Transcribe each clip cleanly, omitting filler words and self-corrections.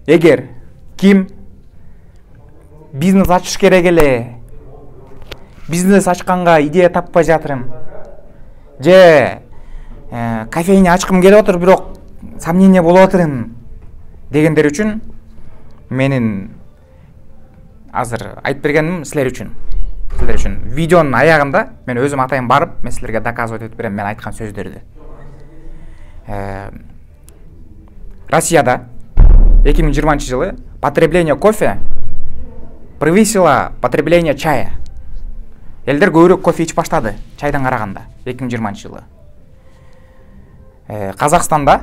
эгер ким бизнес ачыш керек эле, бизнес ачканга идея таппай жатырым, же кофейня ачкым келип отур, бирок сомнение болуп отурум дегендер үчүн менин азыр айтып бергеним силер үчүн. Видеонун аягында мен өзүм атайын барып, мен силерге доказывать этип берем мен айткан сөздөрдү. Россияда 2020 жылы потребление кофе превысило потребление чая. Элдер көбүрөөк кофе ичип баштады чайдан караганда 2020 жылы. Казакстанда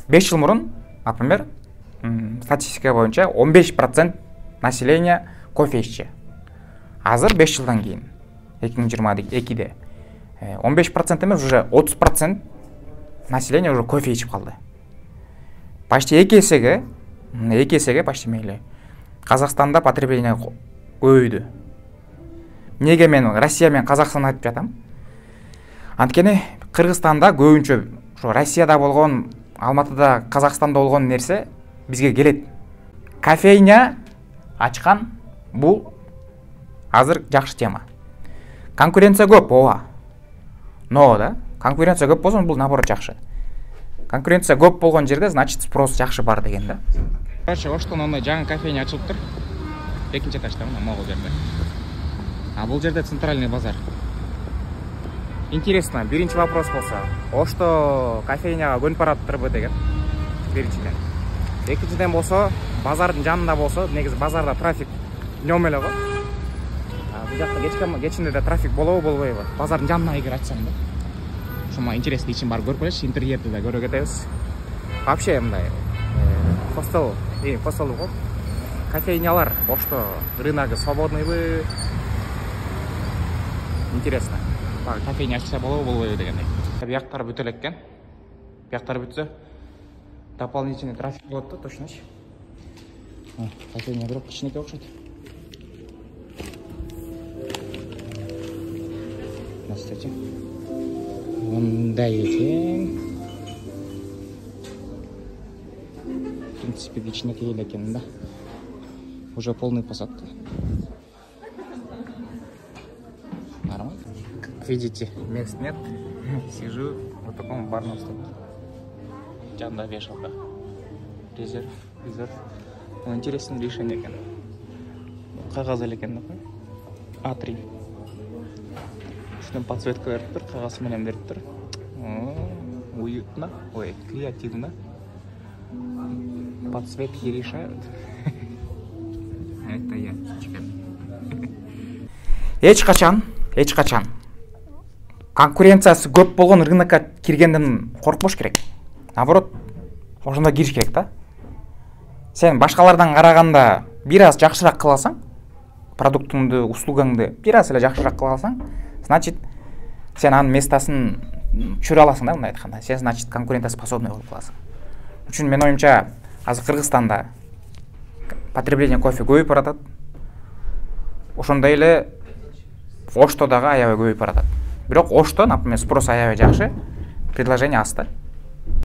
5 жыл мурун, например, статистика боюнча 15% населения кофе иччи. Азыр 5 жылдан кийин 2022-де 15% эмес, уже 30% население уже кофе ичип калды. Почти 2 эсеге почти мейли. Казакстанда потребление көбөйдү. Неге мен Россия мен Казакстан айтып жатам? Анткени Кыргызстанда көбүнчө ошо Россияда болгон, Алматыда, Казакстанда болгон нерсе бизге келет. Кофейня ачкан бул азыр жакшы тема. Конкуренция көп, ооба. Но да, конкуренция көп болсо бул наоборот жакшы. Конкуренция көп болгон жерде, значит, спрос жакшы бар деген да. Короче, оштон ондай жаңы кофейня ачылыптыр. Экинчи этажда мына могул жерде. А бул жерде центральный базар. Интересно, биринчи вопрос болсо, ошто кофейняга көнүп баратырбы деген. Биринчиден. Экинчиден болсо, базардын жанында болсо, негизи базарда трафик днем эле го. Бул жакта кечинде да трафик болобу, болбойбу? Базардын жанына эгер ачсаң да. Шума интересный ичин барып көрүп келечи, интерьерди да көрө кетебиз. Вообще мындай хостел го. Кофейнялар ошто рыногу свободныйбы? Интересно. Кофейня ачса болобу, болбойбу дегендей. Бияктар бүтө элек экен. Бияктар бүтсө дополнительный трафик болот да, точноч. Кофейня бирок кичинекей окшойт. Здравствуйте. Мындай экен. В принципе, кичинекей эле экен да. Уже полный посадка. Нормально. Видите, мест нет. Сижу в таком барном столе. Жанында вешалка. Резерв. Интересное решение экен. Кагаз эле экен да. А3. Үстүн подсветка берип тур, кагаз менен берип тур. Уютно. Ой, креативно. Подсветки решают. Это я. Эч качан конкуренциясы көп болгон рынокко киргенден коркпош керек. Наоборот, ошондо кириш керек да. Сен башкалардан караганда бир аз жакшыраак кыласаң, продуктуңду, услугаңды бир аз эле жакшыраак кыласаң, значит, сен анын местасын чүрө аласың да, мындай айтканда. Сен, значит, конкурентоспособный болуп каласың. Үчүн мен оюмча, азыр Кыргызстанда потребление кофе көбөйүп баратат. Ошондой эле Ошто дагы аябай көбөйүп баратат. Бирок Ошто, например, спрос аябай жакшы, предложение аз да.